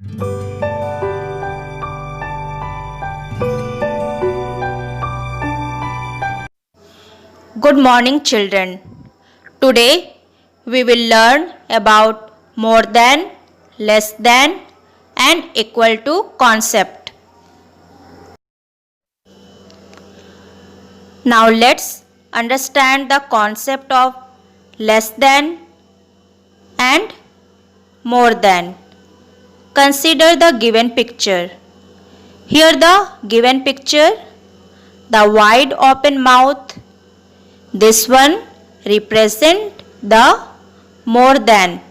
Good morning, children. Today we will learn about more than, less than, and equal to concept. Now let's understand the concept of less than and more than. Consider the given picture. Here the given picture, the wide open mouth. This one represent the more than,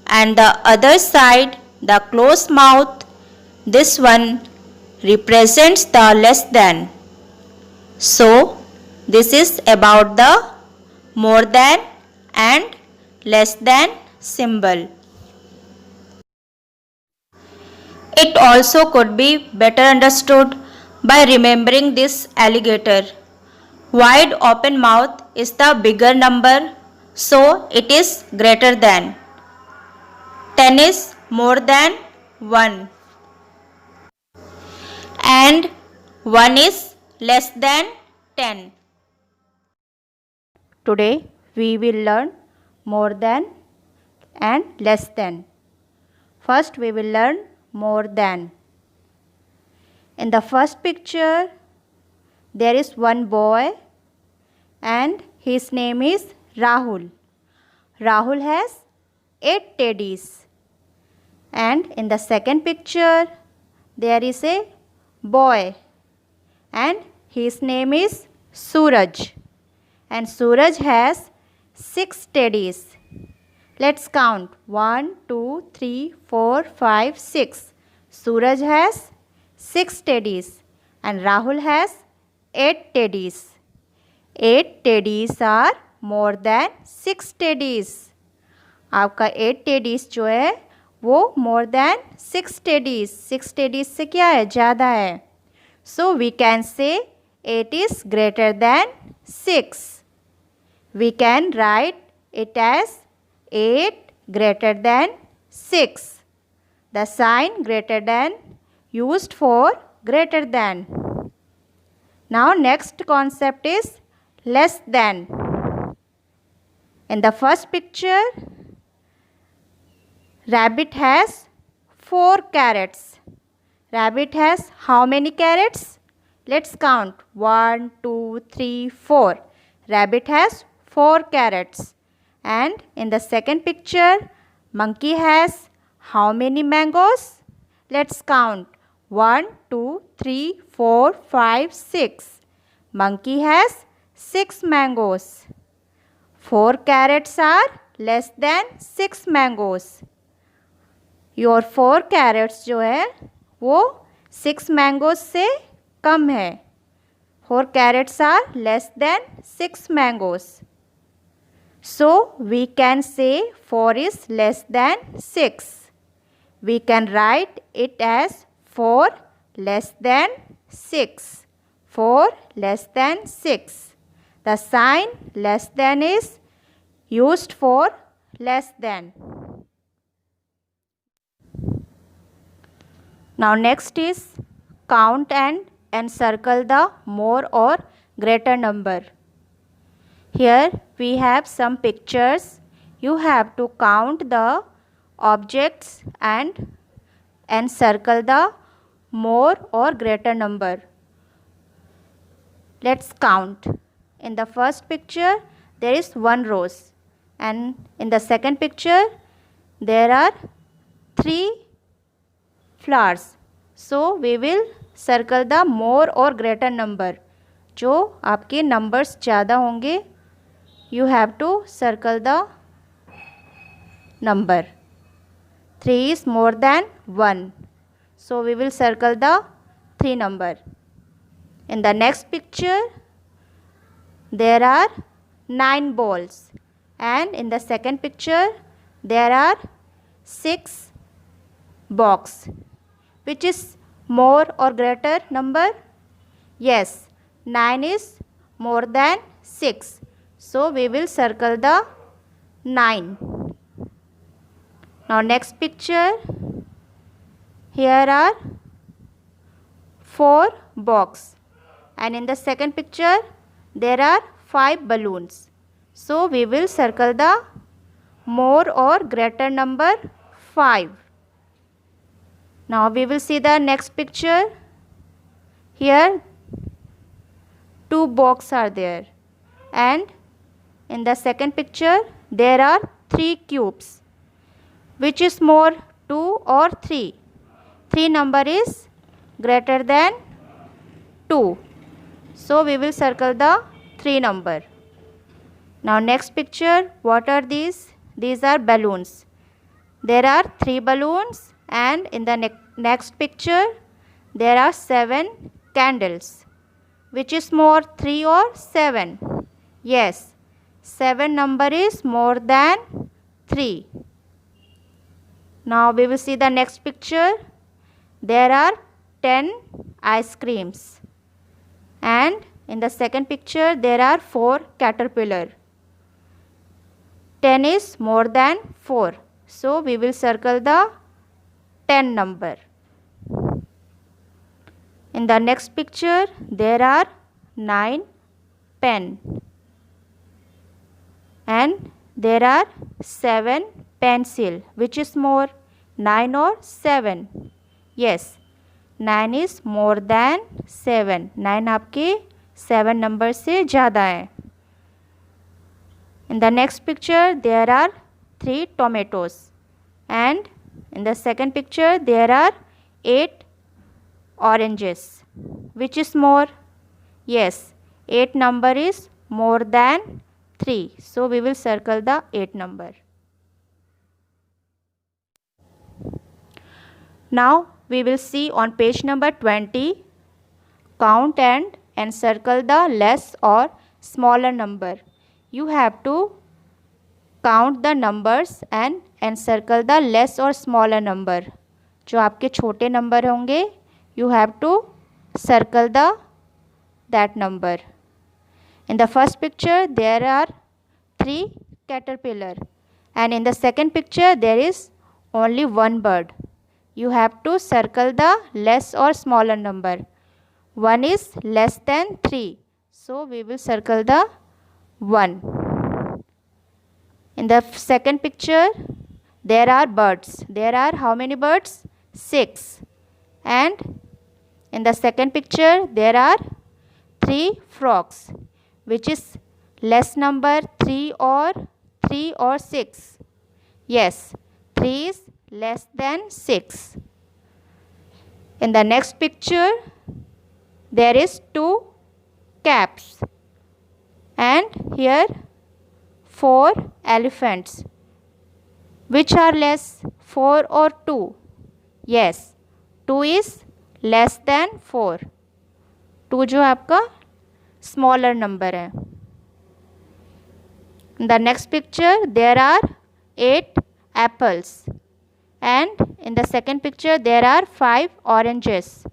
and the other side the closed mouth. This one represents the less than. So this is about the more than and less than symbol. It also could be better understood by remembering this alligator. Wide open mouth is the bigger number, so it is greater than. 10 is more than 1. And 1 is less than 10. Today we will learn more than and less than. First we will learn more than. In the first picture there is one boy and his name is Rahul. Rahul has 8 teddies. And in the second picture there is a boy and his name is Suraj. And Suraj has 6 teddies. Let's count 1, 2, 3, 4, 5, 6. Suraj has 6 teddies and Rahul has 8 teddies. 8 teddies are more than 6 teddies. आपका 8 teddies जो है वो more than 6 teddies. 6 teddies से क्या है? ज़्यादा है. So we can say 8 is greater than 6. We can write it as 8 greater than 6. The sign greater than used for greater than. Now next concept is less than. In the first picture, rabbit has 4 carrots. Rabbit has how many carrots? Let's count 1, 2, 3, 4. Rabbit has 4 carrots. And in the second picture, monkey has how many mangoes? Let's count 1, 2, 3, 4, 5, 6. Monkey has 6 mangoes. 4 carrots are less than 6 mangoes. Your 4 carrots जो है वो 6 mangoes से कम है. 4 carrots are less than 6 mangoes. So we can say 4 is less than 6. We can write it as 4 less than 6. 4 less than 6. The sign less than is used for less than. Now next is count and encircle the more or greater number. Here we have some pictures. You have to count the objects and encircle the more or greater number. Let's count. In the first picture there is 1 rose, and in the second picture there are 3 flowers. So we will circle the more or greater number. जो आपके numbers ज़्यादा होंगे, you have to circle the number. 3 is more than 1. So we will circle the 3 number. In the next picture there are 9 balls, and in the second picture there are 6 box. Which is more or greater number? Yes, 9 is more than 6. So we will circle the 9. Now next picture here are 4 box, and in the second picture there are 5 balloons. So we will circle the more or greater number 5. Now we will see the next picture. Here 2 boxes are there, and in the second picture there are 3 cubes. Which is more, 2 or 3? 3 number is greater than 2. So we will circle the 3 number. Now next picture, what are these? These are balloons. There are 3 balloons, and in the next picture there are 7 candles. Which is more, 3 or 7? Yes, 7 number is more than 3. Now we will see the next picture. There are 10 ice creams, and in the second picture there are 4 caterpillar. 10 is more than 4, so we will circle the 10 number. In the next picture there are 9 pen, and there are 7 pencil. Which is more, 9 or 7? Yes, 9 is more than 7. 9 आपके 7 number से ज़्यादा है. In the next picture there are 3 tomatoes, and in the second picture there are 8 oranges. Which is more? Yes, 8 number is more than 3. So we will circle the 8 number. Now we will see on page number 20, count and encircle the less or smaller number. You have to count the numbers and encircle the less or smaller number. जो आपके छोटे number होंगे, you have to circle that number. In the first picture there are 3 caterpillar, and in the second picture there is only 1 bird. You have to circle the less or smaller number. 1 is less than 3, so we will circle the 1. In the second picture there are birds. There are how many birds? 6. And in the second picture there are 3 frogs. Which is less number, 3 or 6? Yes, 3 is less than 6. In the next picture there is 2 caps, and here 4 elephants. Which are less, 4 or 2? Yes, 2 is less than 4. 2 जो आपका smaller number है. In the next picture there are 8 apples, and in the second picture there are 5 oranges.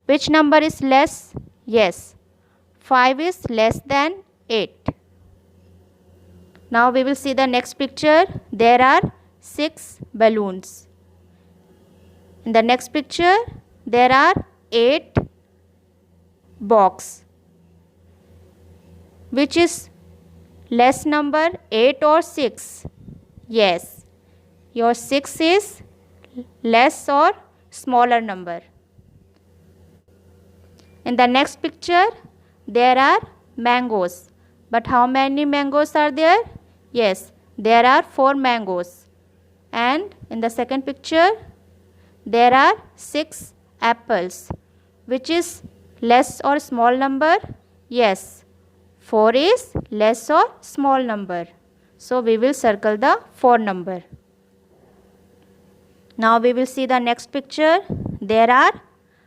Which number is less? Yes, 5 is less than 8. Now we will see the next picture. There are 6 balloons. In the next picture there are 8 box. Which is less number, 8 or 6? Yes, your 6 is less or smaller number. In the next picture there are mangoes. But how many mangoes are there? Yes, there are 4 mangoes. And in the second picture there are 6 apples. Which is less or small number? Yes, 4 is less or small number. So we will circle the 4 number. Now we will see the next picture. There are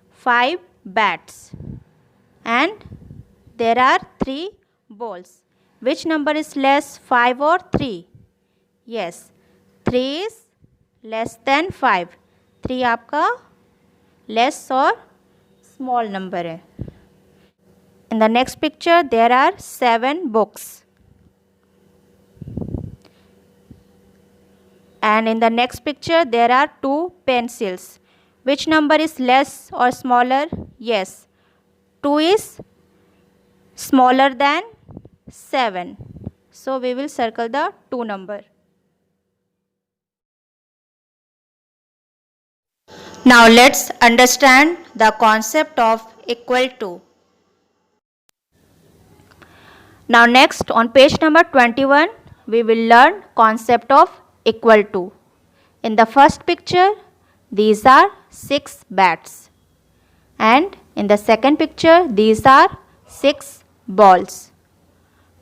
5 bats, and there are 3 balls. Which number is less, 5 or 3? Yes, 3 is less than 5. 3 आपका less or small number है. In the next picture there are 7 books, and in the next picture there are 2 pencils. Which number is less or smaller? Yes, 2 is smaller than 7. So we will circle the 2 number. Now let's understand the concept of equal to. Now next on page number 21 we will learn concept of equal to. In the first picture these are 6 bats, and in the second picture these are 6 balls.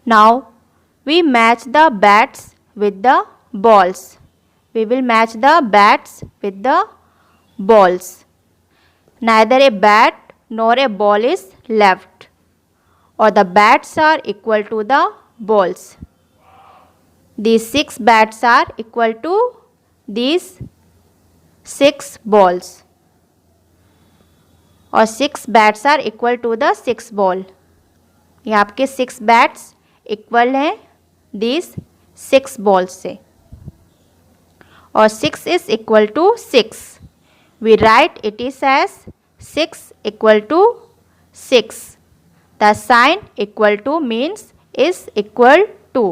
Now we match the bats with the balls. We will match the bats with the balls. Neither a bat nor a ball is left, or the bats are equal to the balls. These 6 bats are equal to these 6 balls, और 6 bats are equal to the 6 ball. ये आपके 6 bats equal हैं these 6 balls से, और 6 is equal to 6. We write it is as 6 equal to 6. The sign equal to means is equal to.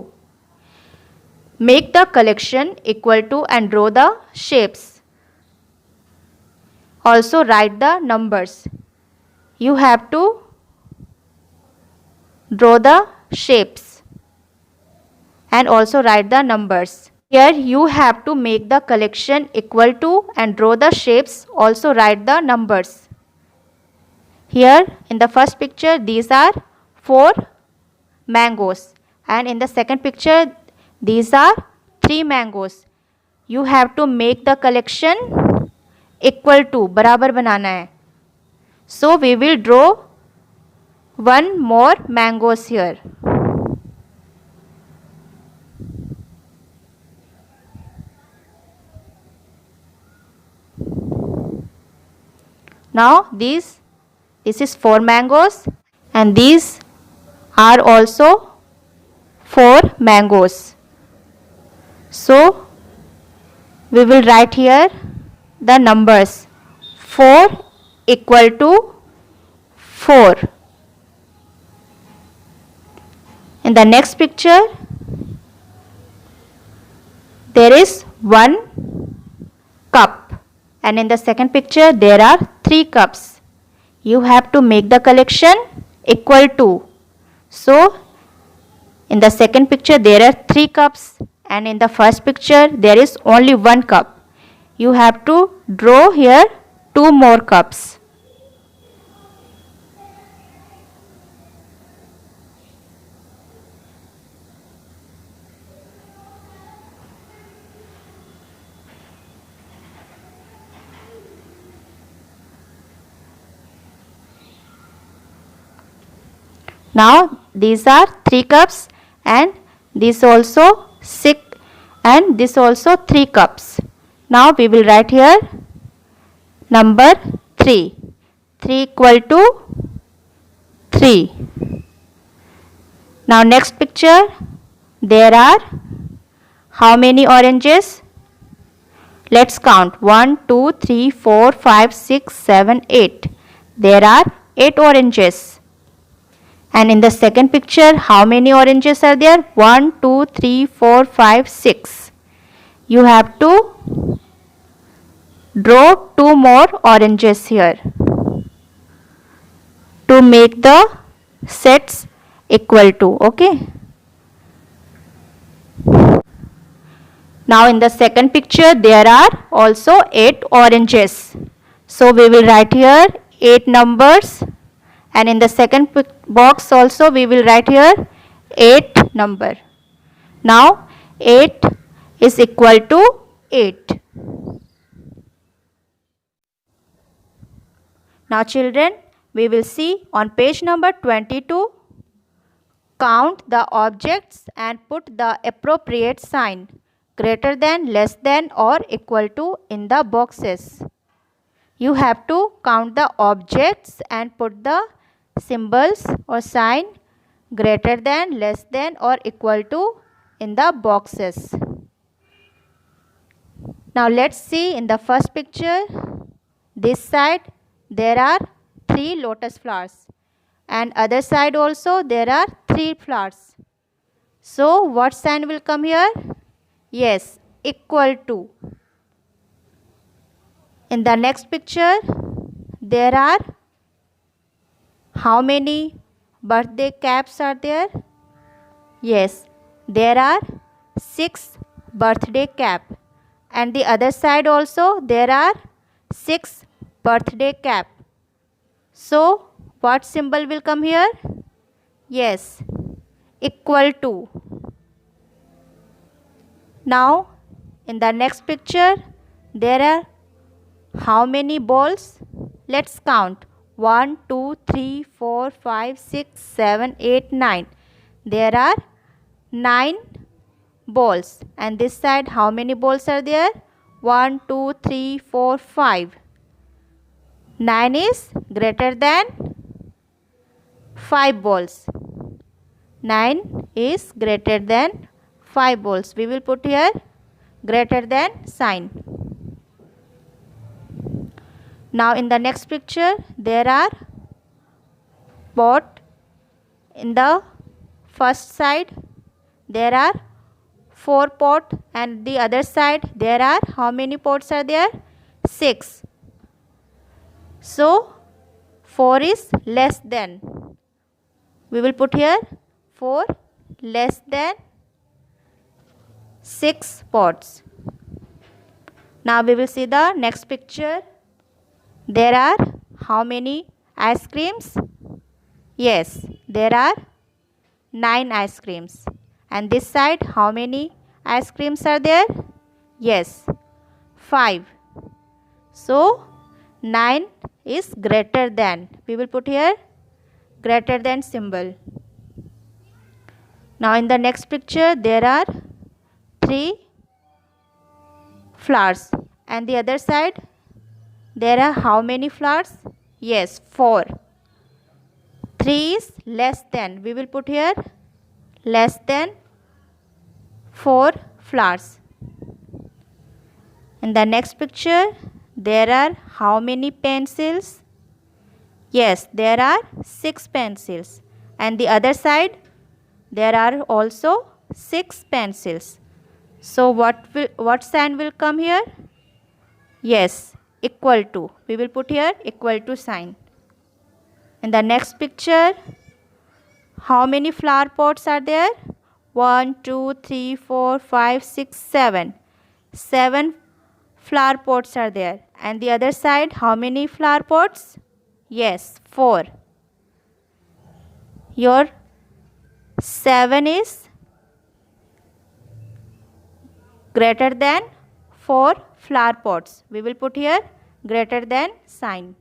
Make the collection equal to and draw the shapes. Also write the numbers. You have to draw the shapes and also write the numbers. Here you have to make the collection equal to and draw the shapes, also write the numbers. Here in the first picture these are 4 mangoes, and in the second picture these are 3 mangoes. You have to make the collection equal to, बराबर बनाना है. So we will draw 1 more mangoes here. Now this is 4 mangoes, and these are also 4 mangoes. So we will write here the numbers. 4 equal to 4. In the next picture there is 1 cup, and in the second picture there are 3 cups. You have to make the collection equal to. So in the second picture there are 3 cups, and in the first picture there is only 1 cup. You have to draw here 2 more cups. Now these are 3 cups, and this also 6, and this also 3 cups. Now we will write here number 3. 3 equal to 3. Now next picture there are how many oranges? Let's count. 1, 2, 3, 4, 5, 6, 7, 8. There are 8 oranges. And in the second picture, how many oranges are there? 1, 2, 3, 4, 5, 6. You have to draw 2 more oranges here to make the sets equal to. Okay. Now in the second picture, there are also 8 oranges. So we will write here 8 numbers. And in the second box also we will write here 8 number. Now 8 is equal to 8. Now children, we will see on page number 22, count the objects and put the appropriate sign greater than, less than or equal to in the boxes. You have to count the objects and put the symbols or sign greater than, less than or equal to in the boxes. Now let's see in the first picture This side there are 3 lotus flowers, and other side also there are 3 flowers. So what sign will come here? Yes, equal to. In the next picture, there are how many birthday caps are there? Yes, there are 6 birthday cap, and the other side also there are 6 birthday cap. So what symbol will come here? Yes, equal to. Now in the next picture there are how many balls? Let's count. 1, 2, 3, 4, 5, 6, 7, 8, 9. There are 9 balls. And this side how many balls are there? 1, 2, 3, 4, 5. 9 is greater than 5 balls. 9 is greater than 5 balls. We will put here greater than sign. Now in the next picture there are pot. In the first side there are 4 pot, and the other side there are how many pots are there? 6. So 4 is less than. We will put here 4 less than 6 pots. Now we will see the next picture. There are how many ice creams? Yes, there are 9 ice creams. And this side how many ice creams are there? Yes, 5. So 9 is greater than. We will put here greater than symbol. Now in the next picture there are 3 flowers, and the other side there are how many flowers? Yes, 4. 3 is less than. We will put here less than 4 flowers. In the next picture there are how many pencils? Yes, there are 6 pencils, and the other side there are also 6 pencils. So what sign will come here? Yes, equal to. We will put here equal to sign. In the next picture, how many flower pots are there? 1, 2, 3, 4, 5, 6, 7. 7 flower pots are there. And the other side, how many flower pots? Yes, 4. Your 7 is greater than 4 flower pots. We will put here greater than sign.